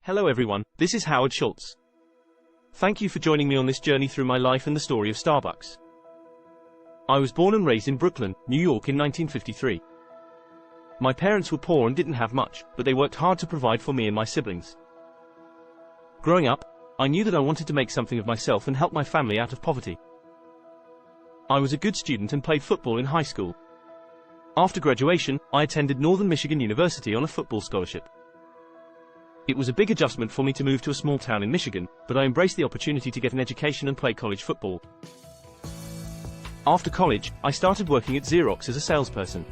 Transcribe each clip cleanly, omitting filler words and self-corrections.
Hello everyone, this is Howard Schultz. Thank you for joining me on this journey through my life and the story of Starbucks. I was born and raised in Brooklyn, New York in 1953. My parents were poor and didn't have much, but they worked hard to provide for me and my siblings. Growing up, I knew that I wanted to make something of myself and help my family out of poverty. I was a good student and played football in high school. After graduation, I attended Northern Michigan University on a football scholarship. It was a big adjustment for me to move to a small town in Michigan, but I embraced the opportunity to get an education and play college football. After college, I started working at Xerox as a salesperson.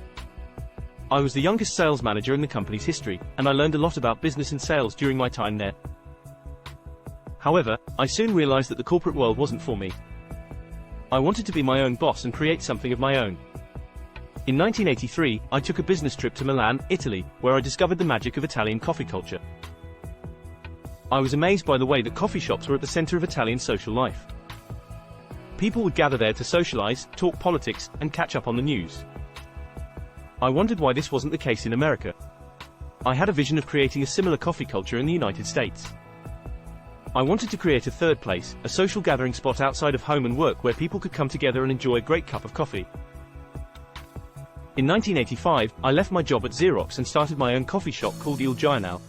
I was the youngest sales manager in the company's history, and I learned a lot about business and sales during my time there. However, I soon realized that the corporate world wasn't for me. I wanted to be my own boss and create something of my own. In 1983, I took a business trip to Milan, Italy, where I discovered the magic of Italian coffee culture. I was amazed by the way that coffee shops were at the center of Italian social life. People would gather there to socialize, talk politics, and catch up on the news. I wondered why this wasn't the case in America. I had a vision of creating a similar coffee culture in the United States. I wanted to create a third place, a social gathering spot outside of home and work where people could come together and enjoy a great cup of coffee. In 1985, I left my job at Xerox and started my own coffee shop called Il Giornale.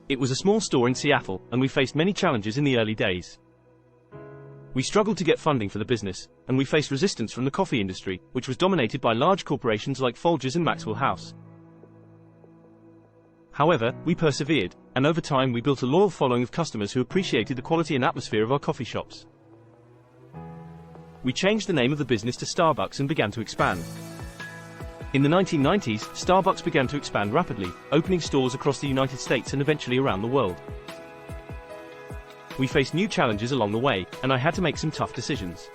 It was a small store in Seattle, and we faced many challenges in the early days. We struggled to get funding for the business, and we faced resistance from the coffee industry, which was dominated by large corporations like Folgers and Maxwell House. However, we persevered, and over time we built a loyal following of customers who appreciated the quality and atmosphere of our coffee shops. We changed the name of the business to Starbucks and began to expand. In the 1990s, Starbucks began to expand rapidly, opening stores across the United States and eventually around the world. We faced new challenges along the way, and I had to make some tough decisions.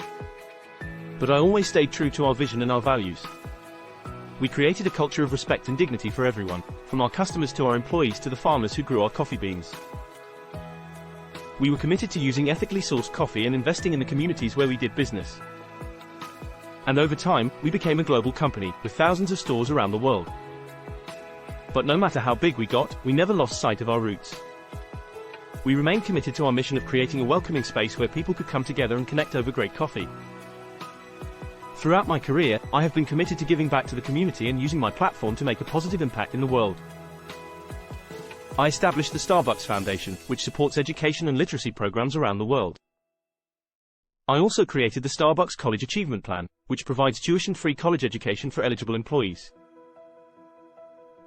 But I always stayed true to our vision and our values. We created a culture of respect and dignity for everyone, from our customers to our employees to the farmers who grew our coffee beans. We were committed to using ethically sourced coffee and investing in the communities where we did business. And over time, we became a global company, with thousands of stores around the world. But no matter how big we got, we never lost sight of our roots. We remained committed to our mission of creating a welcoming space where people could come together and connect over great coffee. Throughout my career, I have been committed to giving back to the community and using my platform to make a positive impact in the world. I established the Starbucks Foundation, which supports education and literacy programs around the world. I also created the Starbucks College Achievement Plan, which provides tuition-free college education for eligible employees.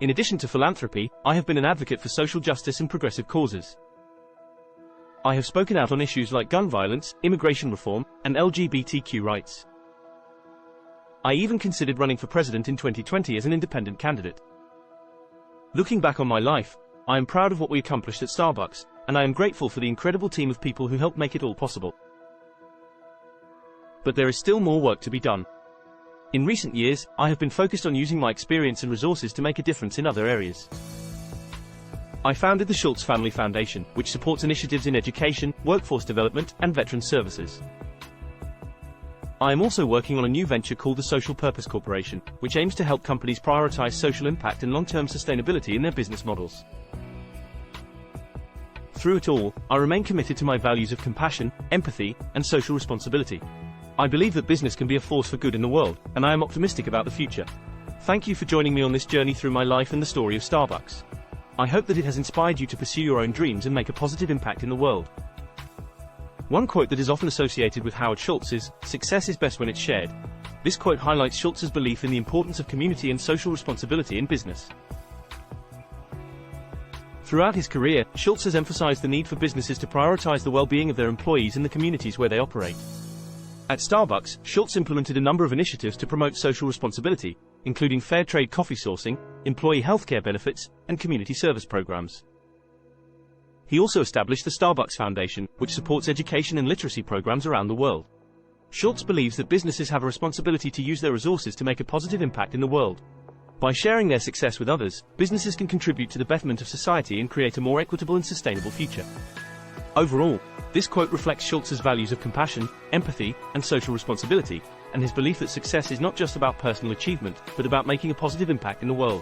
In addition to philanthropy, I have been an advocate for social justice and progressive causes. I have spoken out on issues like gun violence, immigration reform, and LGBTQ rights. I even considered running for president in 2020 as an independent candidate. Looking back on my life, I am proud of what we accomplished at Starbucks, and I am grateful for the incredible team of people who helped make it all possible. But there is still more work to be done. In recent years, I have been focused on using my experience and resources to make a difference in other areas. I founded the Schultz Family Foundation, which supports initiatives in education, workforce development, and veteran services. I am also working on a new venture called the Social Purpose Corporation, which aims to help companies prioritize social impact and long-term sustainability in their business models. Through it all, I remain committed to my values of compassion, empathy, and social responsibility. I believe that business can be a force for good in the world, and I am optimistic about the future. Thank you for joining me on this journey through my life and the story of Starbucks. I hope that it has inspired you to pursue your own dreams and make a positive impact in the world. One quote that is often associated with Howard Schultz is, "Success is best when it's shared." This quote highlights Schultz's belief in the importance of community and social responsibility in business. Throughout his career, Schultz has emphasized the need for businesses to prioritize the well-being of their employees and the communities where they operate. At Starbucks, Schultz implemented a number of initiatives to promote social responsibility, including fair trade coffee sourcing, employee healthcare benefits, and community service programs. He also established the Starbucks Foundation, which supports education and literacy programs around the world. Schultz believes that businesses have a responsibility to use their resources to make a positive impact in the world. By sharing their success with others, businesses can contribute to the betterment of society and create a more equitable and sustainable future. Overall, this quote reflects Schultz's values of compassion, empathy, and social responsibility, and his belief that success is not just about personal achievement, but about making a positive impact in the world.